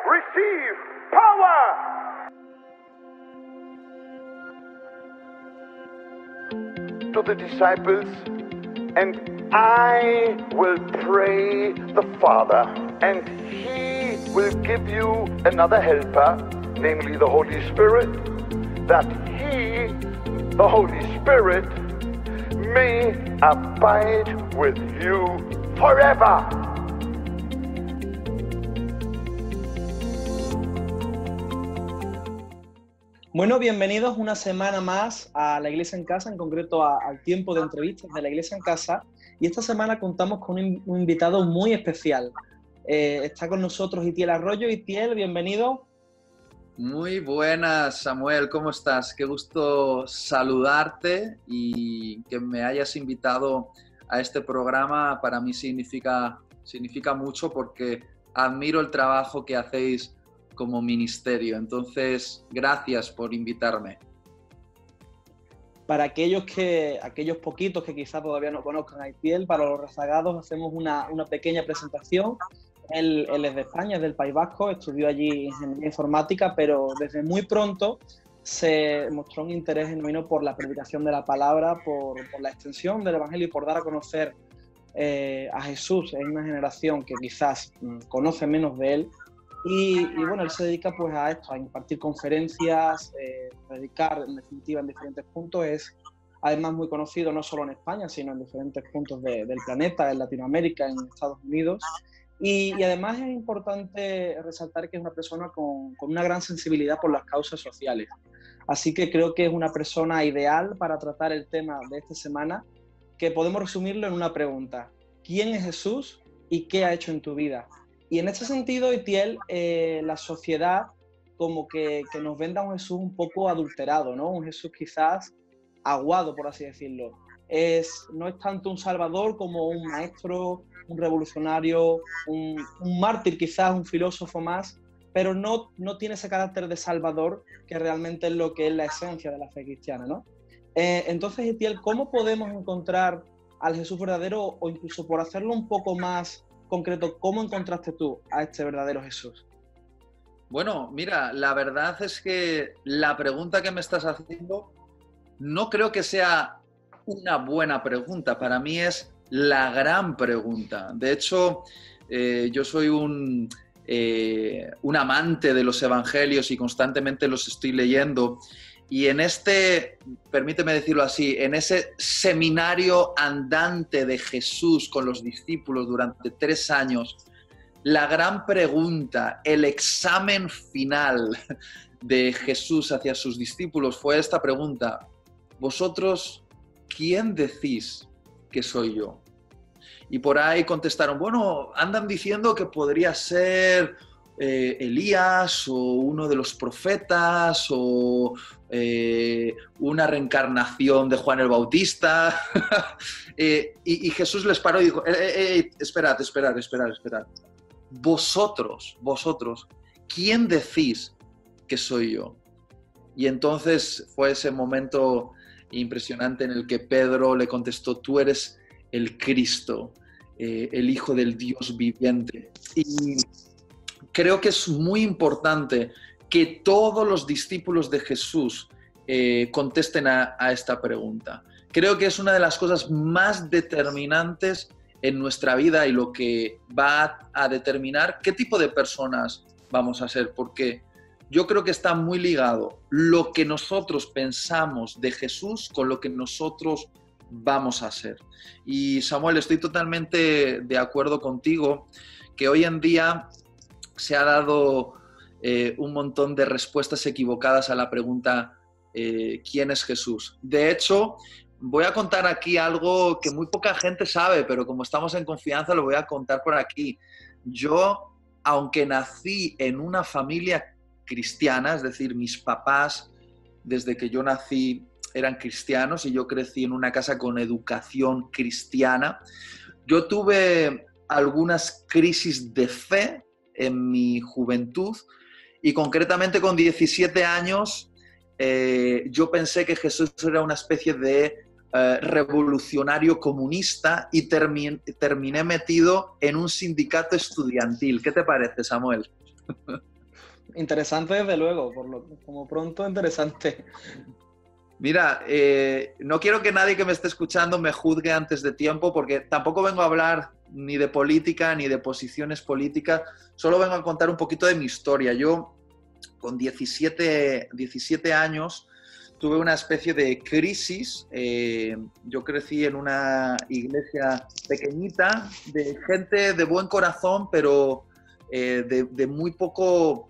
receive power. To the disciples, and I will pray the Father, and He will give you another helper, namely the Holy Spirit, that He, the Holy Spirit, may abide with you forever. Bueno, bienvenidos una semana más a La Iglesia en Casa, en concreto al tiempo de entrevistas de La Iglesia en Casa. Y esta semana contamos con un invitado muy especial. Está con nosotros Itiel Arroyo. Itiel, bienvenido. Muy buenas, Samuel, ¿cómo estás? Qué gusto saludarte y que me hayas invitado a este programa. Para mí significa mucho porque admiro el trabajo que hacéis como ministerio. Entonces, gracias por invitarme. Para aquellos poquitos que quizás todavía no conozcan a Itiel, para los rezagados hacemos una pequeña presentación. Él es de España, es del País Vasco, estudió allí ingeniería informática, pero desde muy pronto se mostró un interés genuino por la predicación de la palabra, por la extensión del Evangelio y por dar a conocer a Jesús en una generación que quizás conoce menos de él. Y bueno, él se dedica pues a esto, a impartir conferencias, predicar en definitiva en diferentes puntos. Es además muy conocido no solo en España, sino en diferentes puntos del planeta, en Latinoamérica, en Estados Unidos. Y además es importante resaltar que es una persona con una gran sensibilidad por las causas sociales. Así que creo que es una persona ideal para tratar el tema de esta semana, que podemos resumirlo en una pregunta. ¿Quién es Jesús y qué ha hecho en tu vida? Y en ese sentido, Itiel, la sociedad como que nos venda un Jesús un poco adulterado, ¿no? Un Jesús quizás aguado, por así decirlo. No es tanto un salvador como un maestro, un revolucionario, un mártir quizás, un filósofo más, pero no tiene ese carácter de salvador que realmente es lo que es la esencia de la fe cristiana, ¿no? Entonces, Itiel, ¿cómo podemos encontrar al Jesús verdadero o incluso por hacerlo un poco más concreto, ¿cómo encontraste tú a este verdadero Jesús? Bueno, mira, la verdad es que la pregunta que me estás haciendo no creo que sea una buena pregunta. Para mí es la gran pregunta. De hecho, yo soy un amante de los evangelios y constantemente los estoy leyendo. Y en permíteme decirlo así, en ese seminario andante de Jesús con los discípulos durante 3 años, la gran pregunta, el examen final de Jesús hacia sus discípulos fue esta pregunta: ¿vosotros quién decís que soy yo? Y por ahí contestaron, bueno, andan diciendo que podría ser Elías o uno de los profetas o una reencarnación de Juan el Bautista. y Jesús les paró y dijo, esperad. Vosotros, ¿quién decís que soy yo? Y entonces fue ese momento impresionante en el que Pedro le contestó, tú eres el Cristo, el Hijo del Dios viviente. Y creo que es muy importante que todos los discípulos de Jesús contesten a esta pregunta. Creo que es una de las cosas más determinantes en nuestra vida y lo que va a determinar qué tipo de personas vamos a ser, porque yo creo que está muy ligado lo que nosotros pensamos de Jesús con lo que nosotros vamos a ser. Y Samuel, estoy totalmente de acuerdo contigo que hoy en día se ha dado un montón de respuestas equivocadas a la pregunta ¿quién es Jesús? De hecho, voy a contar aquí algo que muy poca gente sabe, pero como estamos en confianza lo voy a contar por aquí. Yo, aunque nací en una familia cristiana, es decir, mis papás desde que yo nací eran cristianos y yo crecí en una casa con educación cristiana, yo tuve algunas crisis de fe en mi juventud y concretamente con 17 años yo pensé que Jesús era una especie de revolucionario comunista y terminé metido en un sindicato estudiantil. ¿Qué te parece, Samuel? Interesante desde luego, como pronto interesante. Mira, no quiero que nadie que me esté escuchando me juzgue antes de tiempo, porque tampoco vengo a hablar ni de política ni de posiciones políticas, solo vengo a contar un poquito de mi historia. Yo, con 17 años, tuve una especie de crisis. Yo crecí en una iglesia pequeñita, de gente de buen corazón, pero de muy poca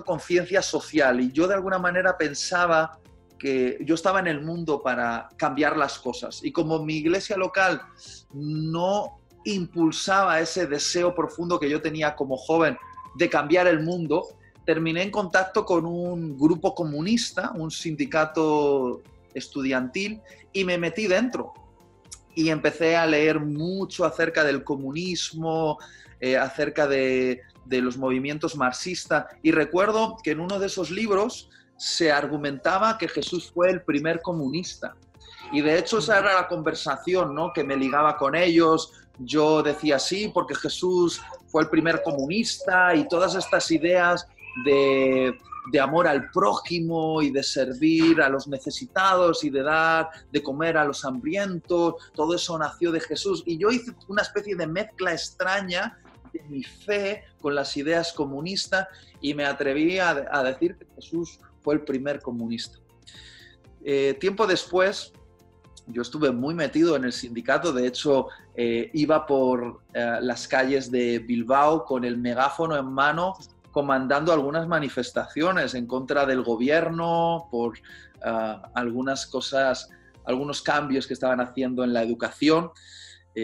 conciencia social, y yo de alguna manera pensaba que yo estaba en el mundo para cambiar las cosas, y como mi iglesia local no impulsaba ese deseo profundo que yo tenía como joven de cambiar el mundo, terminé en contacto con un grupo comunista, un sindicato estudiantil, y me metí dentro. Y empecé a leer mucho acerca del comunismo, acerca de los movimientos marxistas. Y recuerdo que en uno de esos libros se argumentaba que Jesús fue el primer comunista. Y de hecho esa era la conversación, ¿no?, que me ligaba con ellos. Yo decía sí, porque Jesús fue el primer comunista, y todas estas ideas de amor al prójimo y de servir a los necesitados y de dar de comer a los hambrientos, todo eso nació de Jesús. Y yo hice una especie de mezcla extraña de mi fe con las ideas comunistas, y me atreví a decir que Jesús fue el primer comunista. Tiempo después, yo estuve muy metido en el sindicato. De hecho, iba por las calles de Bilbao con el megáfono en mano, comandando algunas manifestaciones en contra del gobierno por algunas cosas, algunos cambios que estaban haciendo en la educación,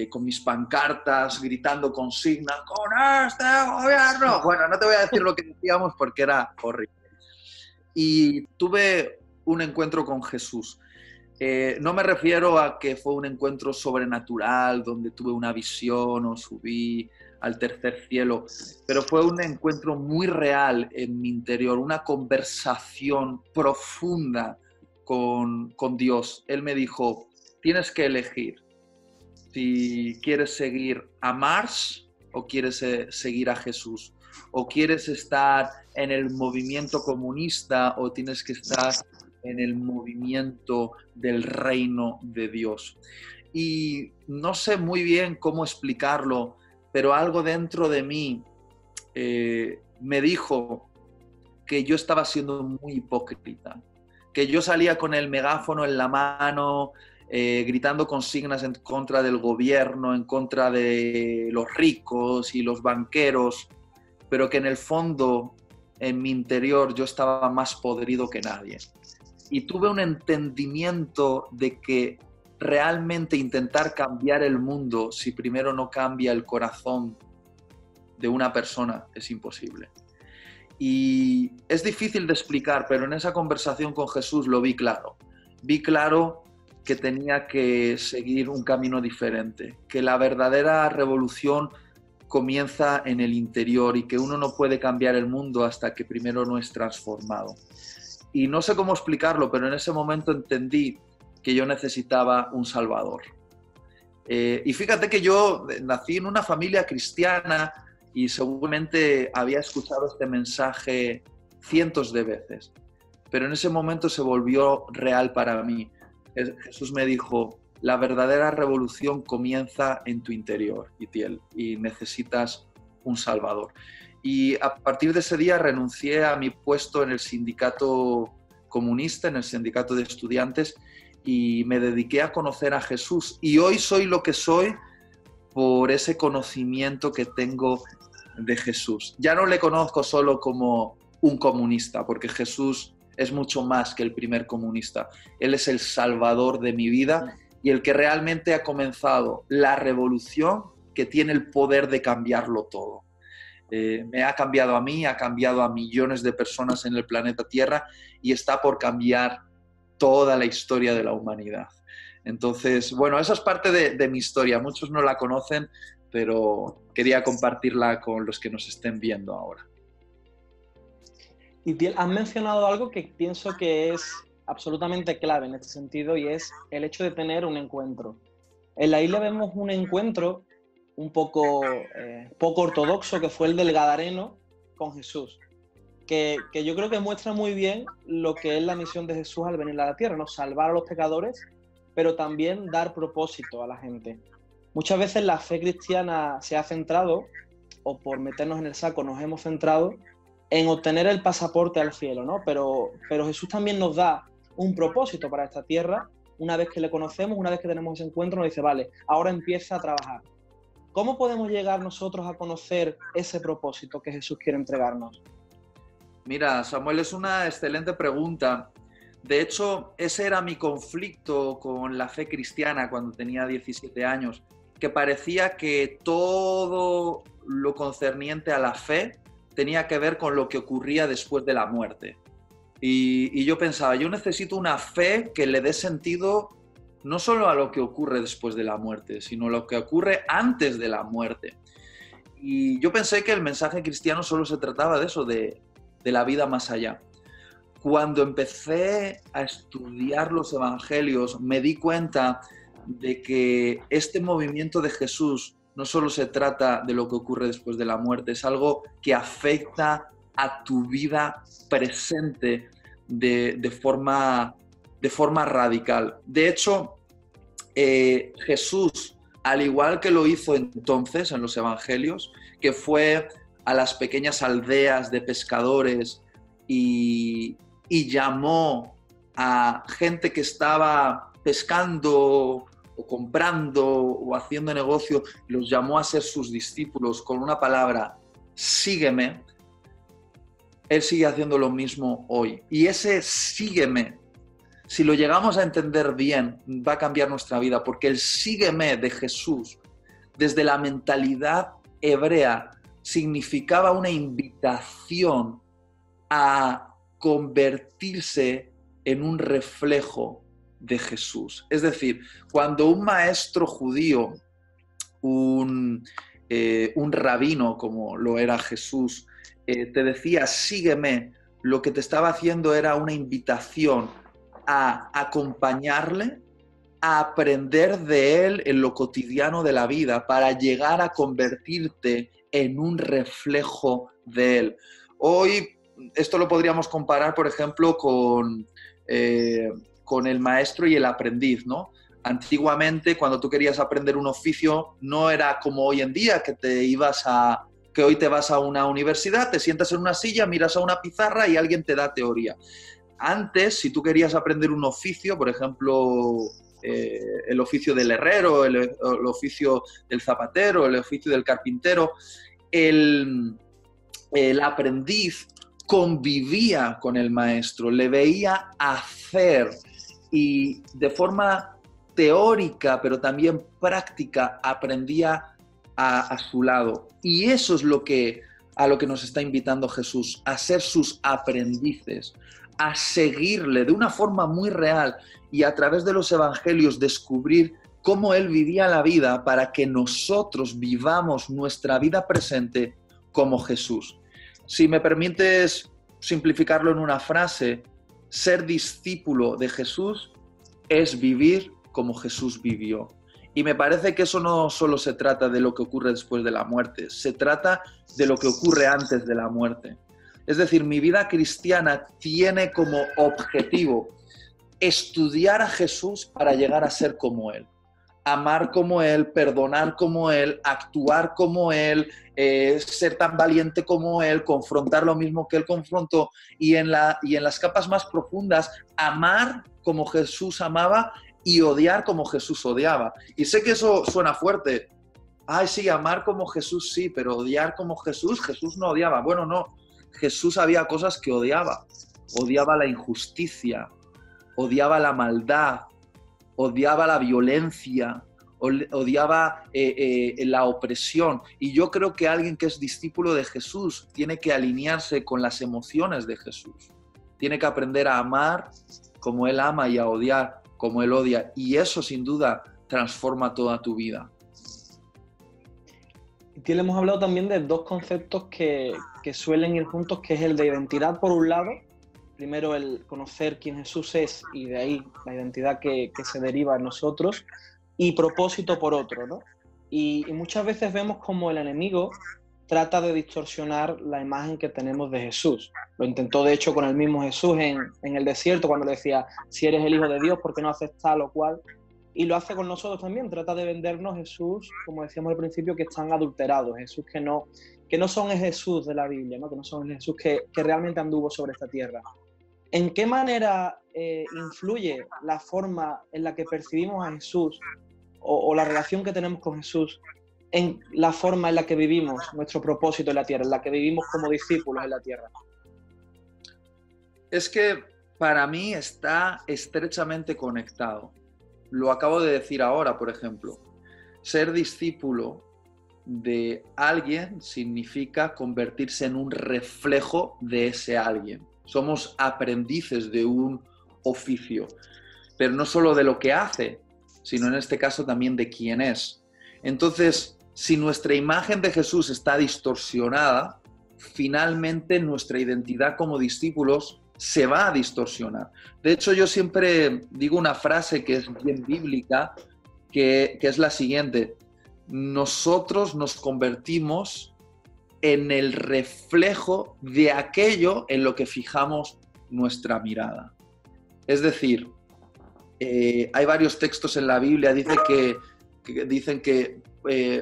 con mis pancartas, gritando consignas, ¡con este gobierno! Bueno, no te voy a decir lo que decíamos porque era horrible. Y tuve un encuentro con Jesús. No me refiero a que fue un encuentro sobrenatural, donde tuve una visión o subí al tercer cielo, pero fue un encuentro muy real en mi interior, una conversación profunda con Dios. Él me dijo, tienes que elegir si quieres seguir a Marx o quieres seguir a Jesús, o quieres estar en el movimiento comunista o tienes que estar en el movimiento del reino de Dios. Y no sé muy bien cómo explicarlo, pero algo dentro de mí me dijo que yo estaba siendo muy hipócrita, que yo salía con el megáfono en la mano, gritando consignas en contra del gobierno, en contra de los ricos y los banqueros, pero que en el fondo, en mi interior, yo estaba más podrido que nadie. Y tuve un entendimiento de que realmente intentar cambiar el mundo, si primero no cambia el corazón de una persona, es imposible. Y es difícil de explicar, pero en esa conversación con Jesús lo vi claro. Vi claro que tenía que seguir un camino diferente, que la verdadera revolución comienza en el interior y que uno no puede cambiar el mundo hasta que primero no es transformado. Y no sé cómo explicarlo, pero en ese momento entendí que yo necesitaba un Salvador. Y fíjate que yo nací en una familia cristiana y seguramente había escuchado este mensaje cientos de veces, pero en ese momento se volvió real para mí. Jesús me dijo, la verdadera revolución comienza en tu interior, Itiel, y necesitas un Salvador. Y a partir de ese día renuncié a mi puesto en el sindicato comunista, en el sindicato de estudiantes, y me dediqué a conocer a Jesús. Y hoy soy lo que soy por ese conocimiento que tengo de Jesús. Ya no le conozco solo como un comunista, porque Jesús es mucho más que el primer comunista. Él es el Salvador de mi vida y el que realmente ha comenzado la revolución que tiene el poder de cambiarlo todo. Me ha cambiado a mí, ha cambiado a millones de personas en el planeta Tierra y está por cambiar toda la historia de la humanidad. Entonces, bueno, esa es parte de mi historia. Muchos no la conocen, pero quería compartirla con los que nos estén viendo ahora. Y has mencionado algo que pienso que es absolutamente clave en este sentido, y es el hecho de tener un encuentro. En la isla vemos un encuentro un poco, poco ortodoxo, que fue el del Gadareno con Jesús. Que yo creo que muestra muy bien lo que es la misión de Jesús al venir a la tierra, ¿no? Salvar a los pecadores, pero también dar propósito a la gente. Muchas veces la fe cristiana se ha centrado, o por meternos en el saco nos hemos centrado, en obtener el pasaporte al cielo, ¿no? Pero Jesús también nos da un propósito para esta tierra. Una vez que le conocemos, una vez que tenemos ese encuentro, nos dice, vale, ahora empieza a trabajar. ¿Cómo podemos llegar nosotros a conocer ese propósito que Jesús quiere entregarnos? Mira, Samuel, es una excelente pregunta. De hecho, ese era mi conflicto con la fe cristiana cuando tenía 17 años, que parecía que todo lo concerniente a la fe tenía que ver con lo que ocurría después de la muerte. Y yo pensaba, yo necesito una fe que le dé sentido no solo a lo que ocurre después de la muerte, sino a lo que ocurre antes de la muerte. Y yo pensé que el mensaje cristiano solo se trataba de eso, de la vida más allá. Cuando empecé a estudiar los evangelios, me di cuenta de que este movimiento de Jesús no solo se trata de lo que ocurre después de la muerte, es algo que afecta a tu vida presente de forma radical. De hecho, Jesús, al igual que lo hizo entonces en los evangelios, que fue a las pequeñas aldeas de pescadores y llamó a gente que estaba pescando o comprando o haciendo negocio, los llamó a ser sus discípulos con una palabra, sígueme. Él sigue haciendo lo mismo hoy. Y ese sígueme, si lo llegamos a entender bien, va a cambiar nuestra vida, porque el sígueme de Jesús, desde la mentalidad hebrea, significaba una invitación a convertirse en un reflejo de Jesús. Es decir, cuando un maestro judío, un rabino como lo era Jesús, te decía sígueme, lo que te estaba haciendo era una invitación a acompañarle, a aprender de él en lo cotidiano de la vida para llegar a convertirte en un reflejo de él. Hoy esto lo podríamos comparar, por ejemplo, con el maestro y el aprendiz, ¿no? Antiguamente, cuando tú querías aprender un oficio, no era como hoy en día, que hoy te vas a una universidad, te sientas en una silla, miras a una pizarra y alguien te da teoría. Antes, si tú querías aprender un oficio, por ejemplo, el oficio del herrero, el oficio del zapatero, el oficio del carpintero, el aprendiz convivía con el maestro, le veía hacer y de forma teórica, pero también práctica, aprendía a su lado. Y eso es a lo que nos está invitando Jesús, a ser sus aprendices, a seguirle de una forma muy real y a través de los evangelios descubrir cómo él vivía la vida para que nosotros vivamos nuestra vida presente como Jesús. Si me permites simplificarlo en una frase, ser discípulo de Jesús es vivir como Jesús vivió. Y me parece que eso no solo se trata de lo que ocurre después de la muerte, se trata de lo que ocurre antes de la muerte. Es decir, mi vida cristiana tiene como objetivo estudiar a Jesús para llegar a ser como Él. Amar como Él, perdonar como Él, actuar como Él, ser tan valiente como Él, confrontar lo mismo que Él confrontó y en las capas más profundas, amar como Jesús amaba y odiar como Jesús odiaba. Y sé que eso suena fuerte. Ay, sí, amar como Jesús sí, pero odiar como Jesús no odiaba. Bueno, no. Jesús había cosas que odiaba. Odiaba la injusticia, odiaba la maldad, odiaba la violencia, odiaba la opresión. Y yo creo que alguien que es discípulo de Jesús tiene que alinearse con las emociones de Jesús. Tiene que aprender a amar como Él ama y a odiar como Él odia. Y eso, sin duda, transforma toda tu vida. Aquí le hemos hablado también de dos conceptos que suelen ir juntos, que es el de identidad por un lado. Primero el conocer quién Jesús es y de ahí la identidad que se deriva en nosotros. Y propósito por otro, ¿no? Y muchas veces vemos como el enemigo trata de distorsionar la imagen que tenemos de Jesús. Lo intentó, de hecho, con el mismo Jesús en el desierto, cuando le decía, si eres el Hijo de Dios, ¿por qué no haces tal o cual? Y lo hace con nosotros también, trata de vendernos Jesús, como decíamos al principio, que están adulterados, Jesús que no son el Jesús de la Biblia, ¿no? Que no son el Jesús que realmente anduvo sobre esta tierra. ¿En qué manera influye la forma en la que percibimos a Jesús o la relación que tenemos con Jesús en la forma en la que vivimos nuestro propósito en la tierra, en la que vivimos como discípulos en la tierra? Es que para mí está estrechamente conectado. Lo acabo de decir ahora, por ejemplo. Ser discípulo de alguien significa convertirse en un reflejo de ese alguien. Somos aprendices de un oficio, pero no solo de lo que hace, sino en este caso también de quién es. Entonces, si nuestra imagen de Jesús está distorsionada, finalmente nuestra identidad como discípulos se va a distorsionar. De hecho, yo siempre digo una frase que es bien bíblica, que es la siguiente: nosotros nos convertimos en el reflejo de aquello en lo que fijamos nuestra mirada. Es decir, hay varios textos en la Biblia que dicen que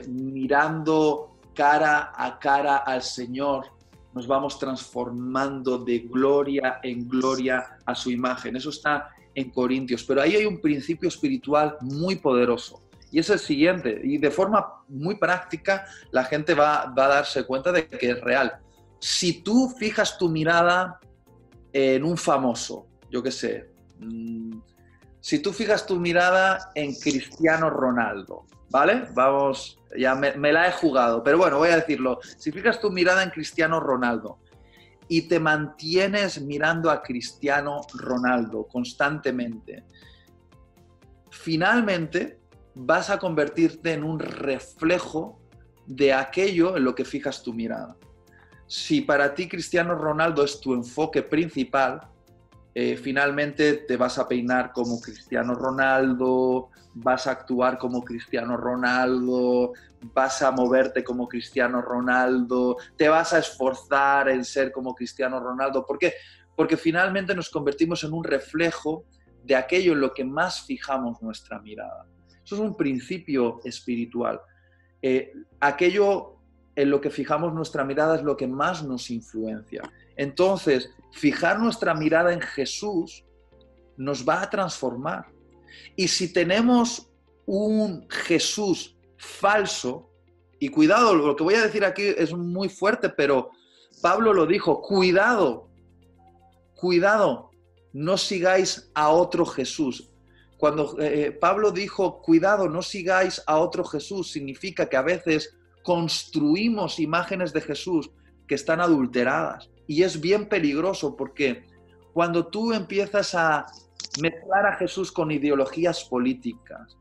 mirando cara a cara al Señor nos vamos transformando de gloria en gloria a su imagen. Eso está en Corintios. Pero ahí hay un principio espiritual muy poderoso. Y es el siguiente, y de forma muy práctica la gente va a darse cuenta de que es real. Si tú fijas tu mirada en un famoso, yo qué sé, si tú fijas tu mirada en Cristiano Ronaldo, ¿vale? Vamos, ya me la he jugado, pero bueno, voy a decirlo. Si fijas tu mirada en Cristiano Ronaldo y te mantienes mirando a Cristiano Ronaldo constantemente, finalmente vas a convertirte en un reflejo de aquello en lo que fijas tu mirada. Si para ti Cristiano Ronaldo es tu enfoque principal, finalmente te vas a peinar como Cristiano Ronaldo, vas a actuar como Cristiano Ronaldo, vas a moverte como Cristiano Ronaldo, te vas a esforzar en ser como Cristiano Ronaldo. ¿Por qué? Porque finalmente nos convertimos en un reflejo de aquello en lo que más fijamos nuestra mirada. Eso es un principio espiritual. Aquello en lo que fijamos nuestra mirada es lo que más nos influencia. Entonces, fijar nuestra mirada en Jesús nos va a transformar. Y si tenemos un Jesús falso, y cuidado, lo que voy a decir aquí es muy fuerte, pero Pablo lo dijo, cuidado, no sigáis a otro Jesús. Cuando Pablo dijo, cuidado, no sigáis a otro Jesús, significa que a veces construimos imágenes de Jesús que están adulteradas. Y es bien peligroso porque cuando tú empiezas a mezclar a Jesús con ideologías políticas,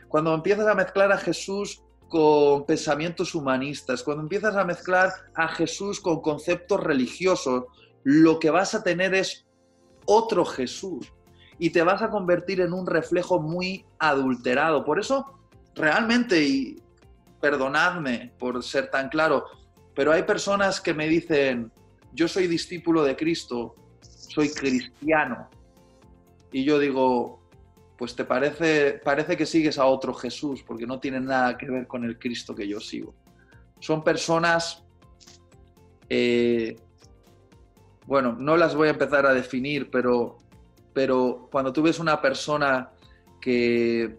cuando empiezas a mezclar a Jesús con pensamientos humanistas, cuando empiezas a mezclar a Jesús con conceptos religiosos, lo que vas a tener es otro Jesús. Y te vas a convertir en un reflejo muy adulterado. Por eso, realmente, y perdonadme por ser tan claro, pero hay personas que me dicen, yo soy discípulo de Cristo, soy cristiano. Y yo digo, pues te parece que sigues a otro Jesús, porque no tiene nada que ver con el Cristo que yo sigo. Son personas, bueno, no las voy a empezar a definir, pero cuando tú ves una persona que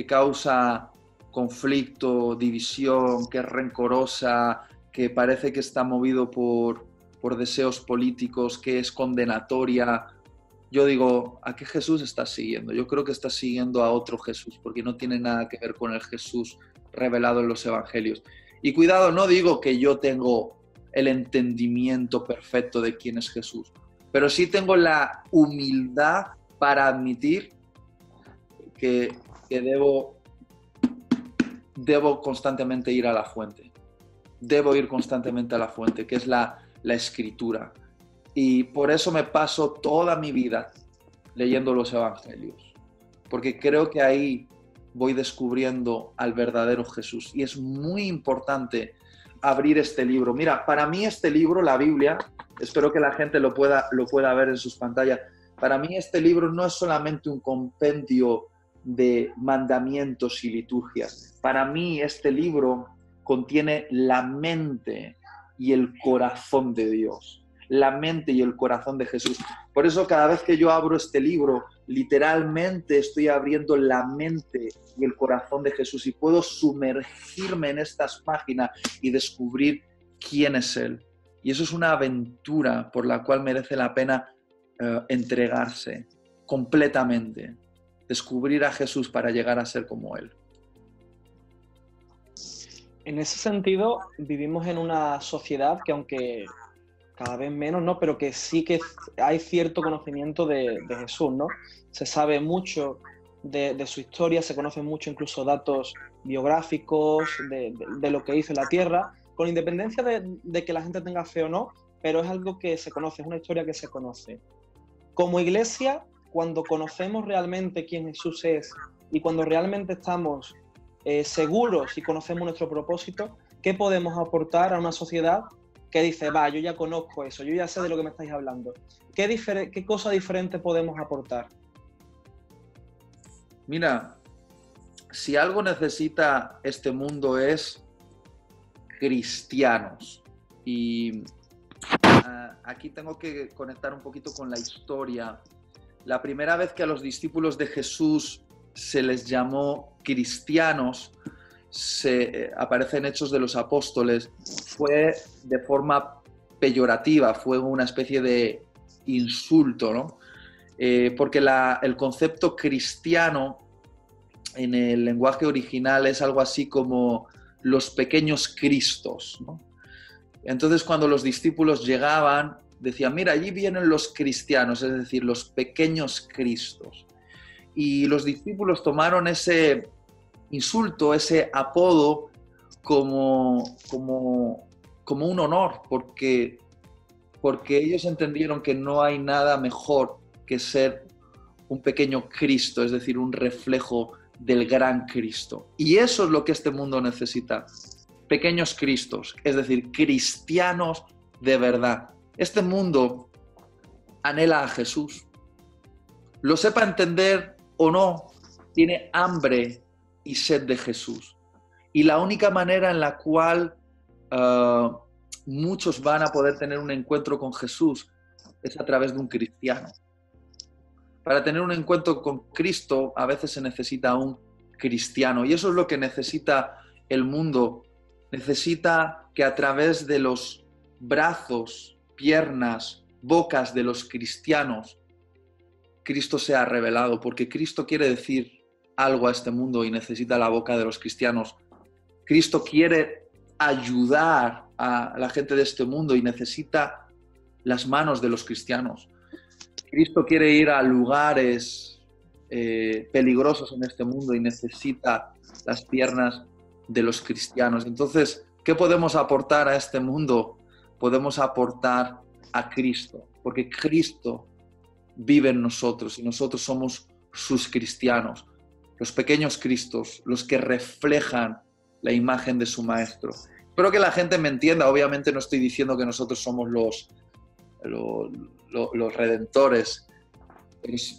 causa conflicto, división, que es rencorosa, que parece que está movido por deseos políticos, que es condenatoria, yo digo, ¿a qué Jesús estás siguiendo? Yo creo que estás siguiendo a otro Jesús, porque no tiene nada que ver con el Jesús revelado en los evangelios. Y cuidado, no digo que yo tengo el entendimiento perfecto de quién es Jesús, pero sí tengo la humildad para admitir que debo constantemente ir a la fuente. Debo ir constantemente a la fuente, que es la Escritura. Y por eso me paso toda mi vida leyendo los evangelios, porque creo que ahí voy descubriendo al verdadero Jesús. Y es muy importante abrir este libro. Mira, para mí este libro, la Biblia, espero que la gente lo pueda ver en sus pantallas, para mí este libro no es solamente un compendio de mandamientos y liturgias. Para mí este libro contiene la mente y el corazón de Dios, la mente y el corazón de Jesús. Por eso cada vez que yo abro este libro, literalmente estoy abriendo la mente y el corazón de Jesús y puedo sumergirme en estas páginas y descubrir quién es Él. Y eso es una aventura por la cual merece la pena entregarse completamente, descubrir a Jesús para llegar a ser como Él. En ese sentido, vivimos en una sociedad que, aunque cada vez menos, ¿no?, pero que sí que hay cierto conocimiento de Jesús, ¿no? Se sabe mucho de su historia, se conocen mucho incluso datos biográficos de lo que hizo en la tierra, con independencia de que la gente tenga fe o no, pero es algo que se conoce, es una historia que se conoce. Como iglesia, cuando conocemos realmente quién Jesús es y cuando realmente estamos seguros y conocemos nuestro propósito, ¿qué podemos aportar a una sociedad que dice, va, yo ya conozco eso, yo ya sé de lo que me estáis hablando? ¿Qué cosa diferente podemos aportar? Mira, si algo necesita este mundo es cristianos. Y aquí tengo que conectar un poquito con la historia. La primera vez que a los discípulos de Jesús se les llamó cristianos, aparece en Hechos de los Apóstoles, fue de forma peyorativa, fue una especie de insulto, ¿no? Porque el concepto cristiano en el lenguaje original es algo así como los pequeños cristos, ¿no? Entonces, cuando los discípulos llegaban, decían, mira, allí vienen los cristianos, es decir, los pequeños cristos. Y los discípulos tomaron ese insulto, ese apodo, como un honor, porque ellos entendieron que no hay nada mejor que ser un pequeño Cristo, es decir, un reflejo del gran Cristo. Y eso es lo que este mundo necesita, pequeños Cristos, es decir, cristianos de verdad. Este mundo anhela a Jesús. Lo sepa entender o no, tiene hambre y sed de Jesús. Y la única manera en la cual muchos van a poder tener un encuentro con Jesús es a través de un cristiano. Para tener un encuentro con Cristo a veces se necesita un cristiano, y eso es lo que necesita el mundo. Necesita que a través de los brazos, piernas, bocas de los cristianos, Cristo sea revelado, porque Cristo quiere decir algo a este mundo y necesita la boca de los cristianos. Cristo quiere ayudar a la gente de este mundo y necesita las manos de los cristianos. Cristo quiere ir a lugares peligrosos en este mundo y necesita las piernas de los cristianos. Entonces, ¿qué podemos aportar a este mundo? Podemos aportar a Cristo, porque Cristo vive en nosotros y nosotros somos sus cristianos, los pequeños Cristos, los que reflejan la imagen de su Maestro. Espero que la gente me entienda. Obviamente no estoy diciendo que nosotros somos los redentores.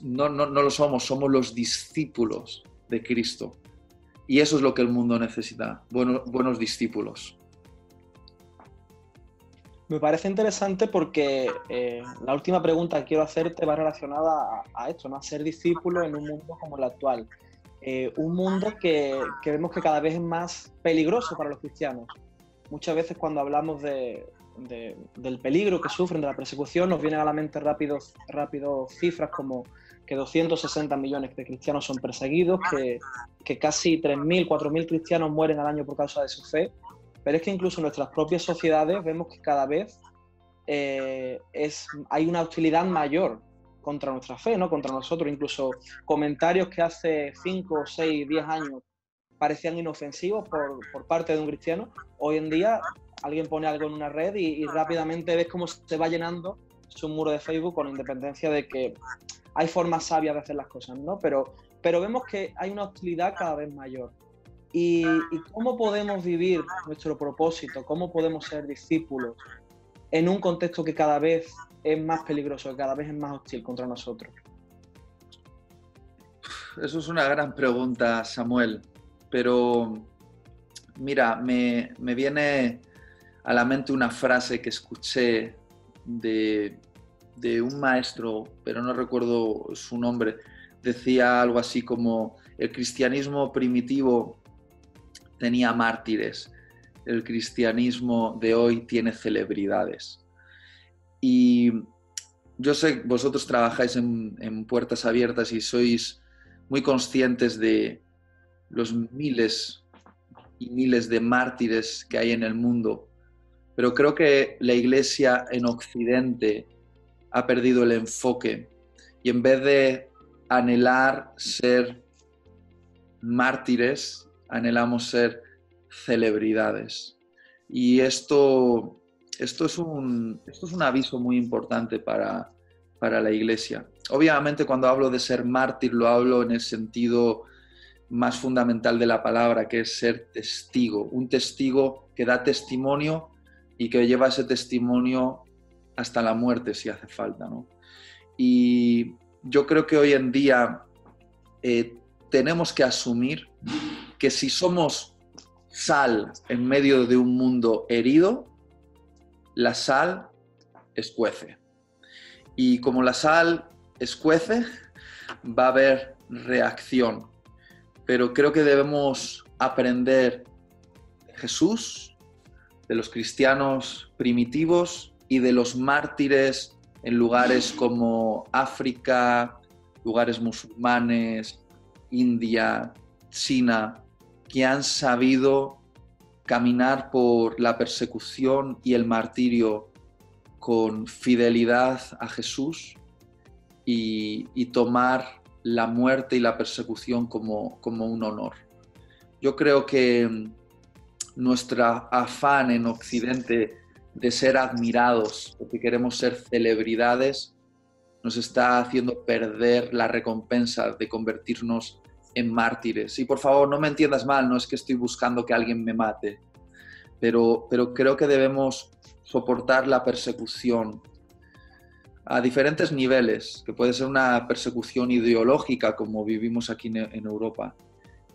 No lo somos, somos los discípulos de Cristo. Y eso es lo que el mundo necesita, buenos discípulos. Me parece interesante porque la última pregunta que quiero hacerte va relacionada a esto, ¿no? A ser discípulo en un mundo como el actual. Un mundo que vemos que cada vez es más peligroso para los cristianos. Muchas veces cuando hablamos del peligro que sufren, de la persecución, nos vienen a la mente rápido cifras como que 260 millones de cristianos son perseguidos, que casi 3.000, 4.000 cristianos mueren al año por causa de su fe. Pero es que incluso en nuestras propias sociedades vemos que cada vez hay una hostilidad mayor contra nuestra fe, ¿no? Contra nosotros. Incluso comentarios que hace 5, 6, 10 años parecían inofensivos por parte de un cristiano, hoy en día alguien pone algo en una red y rápidamente ves cómo se va llenando su muro de Facebook, con independencia de que hay formas sabias de hacer las cosas, ¿no? Pero pero vemos que hay una hostilidad cada vez mayor. ¿Y cómo podemos vivir nuestro propósito? ¿Cómo podemos ser discípulos en un contexto que cada vez es más peligroso, que cada vez es más hostil contra nosotros? Eso es una gran pregunta, Samuel, pero mira, me viene a la mente una frase que escuché de un maestro, pero no recuerdo su nombre. Decía algo así como: el cristianismo primitivo tenía mártires, el cristianismo de hoy tiene celebridades. Y yo sé que vosotros trabajáis en Puertas Abiertas y sois muy conscientes de los miles y miles de mártires que hay en el mundo, pero creo que la Iglesia en Occidente ha perdido el enfoque y en vez de anhelar ser mártires, anhelamos ser celebridades. Y esto es un aviso muy importante para la Iglesia. Obviamente, cuando hablo de ser mártir, lo hablo en el sentido más fundamental de la palabra, que es ser testigo. Un testigo que da testimonio y que lleva ese testimonio hasta la muerte, si hace falta, ¿no? Y yo creo que hoy en día tenemos que asumir que si somos sal en medio de un mundo herido, la sal escuece. Y como la sal escuece, va a haber reacción. Pero creo que debemos aprender de Jesús, de los cristianos primitivos y de los mártires en lugares como África, lugares musulmanes, India, China, que han sabido caminar por la persecución y el martirio con fidelidad a Jesús y tomar la muerte y la persecución como un honor. Yo creo que nuestro afán en Occidente de ser admirados, porque queremos ser celebridades, nos está haciendo perder la recompensa de convertirnos en mártires. Y por favor, no me entiendas mal, no es que estoy buscando que alguien me mate, pero creo que debemos soportar la persecución a diferentes niveles, que puede ser una persecución ideológica como vivimos aquí en Europa,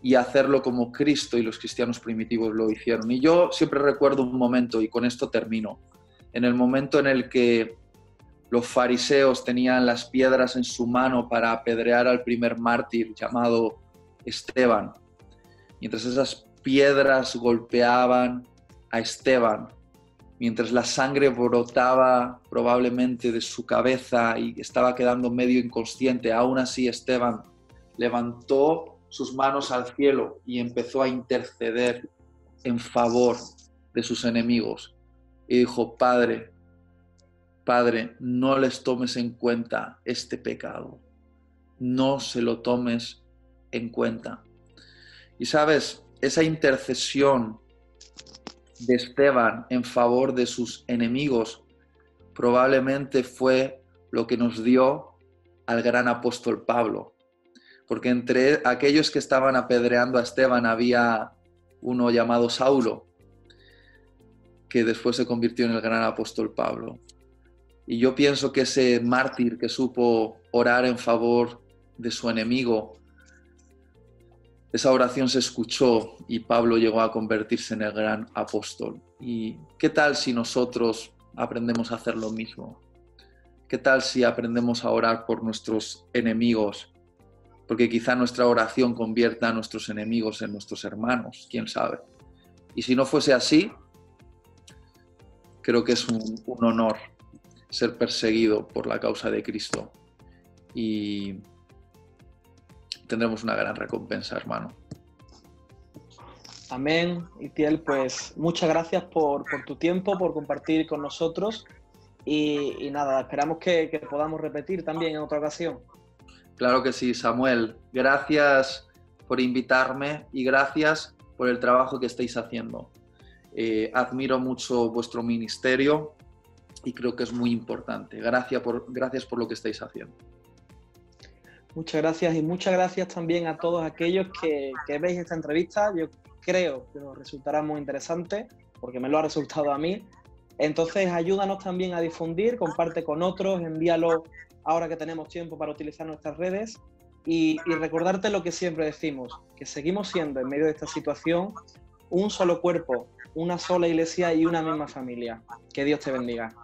y hacerlo como Cristo y los cristianos primitivos lo hicieron. Y yo siempre recuerdo un momento, y con esto termino, en el momento en el que los fariseos tenían las piedras en su mano para apedrear al primer mártir llamado Esteban. Mientras esas piedras golpeaban a Esteban, mientras la sangre brotaba probablemente de su cabeza y estaba quedando medio inconsciente, aún así Esteban levantó sus manos al cielo y empezó a interceder en favor de sus enemigos. Y dijo: Padre, no les tomes en cuenta este pecado. No se lo tomes en cuenta. Y sabes, esa intercesión de Esteban en favor de sus enemigos probablemente fue lo que nos dio al gran apóstol Pablo. Porque entre aquellos que estaban apedreando a Esteban había uno llamado Saulo, que después se convirtió en el gran apóstol Pablo. Y yo pienso que ese mártir que supo orar en favor de su enemigo, esa oración se escuchó y Pablo llegó a convertirse en el gran apóstol. ¿Y qué tal si nosotros aprendemos a hacer lo mismo? ¿Qué tal si aprendemos a orar por nuestros enemigos? Porque quizá nuestra oración convierta a nuestros enemigos en nuestros hermanos, quién sabe. Y si no fuese así, creo que es un honor ser perseguido por la causa de Cristo. Y tendremos una gran recompensa, hermano. Amén. Itiel, pues muchas gracias por tu tiempo, por compartir con nosotros y nada, esperamos que podamos repetir también en otra ocasión. Claro que sí, Samuel. Gracias por invitarme y gracias por el trabajo que estáis haciendo. Admiro mucho vuestro ministerio y creo que es muy importante. Gracias por lo que estáis haciendo. Muchas gracias y muchas gracias también a todos aquellos que veis esta entrevista. Yo creo que os resultará muy interesante porque me lo ha resultado a mí. Entonces ayúdanos también a difundir, comparte con otros, envíalo ahora que tenemos tiempo para utilizar nuestras redes y recordarte lo que siempre decimos, que seguimos siendo en medio de esta situación un solo cuerpo, una sola iglesia y una misma familia. Que Dios te bendiga.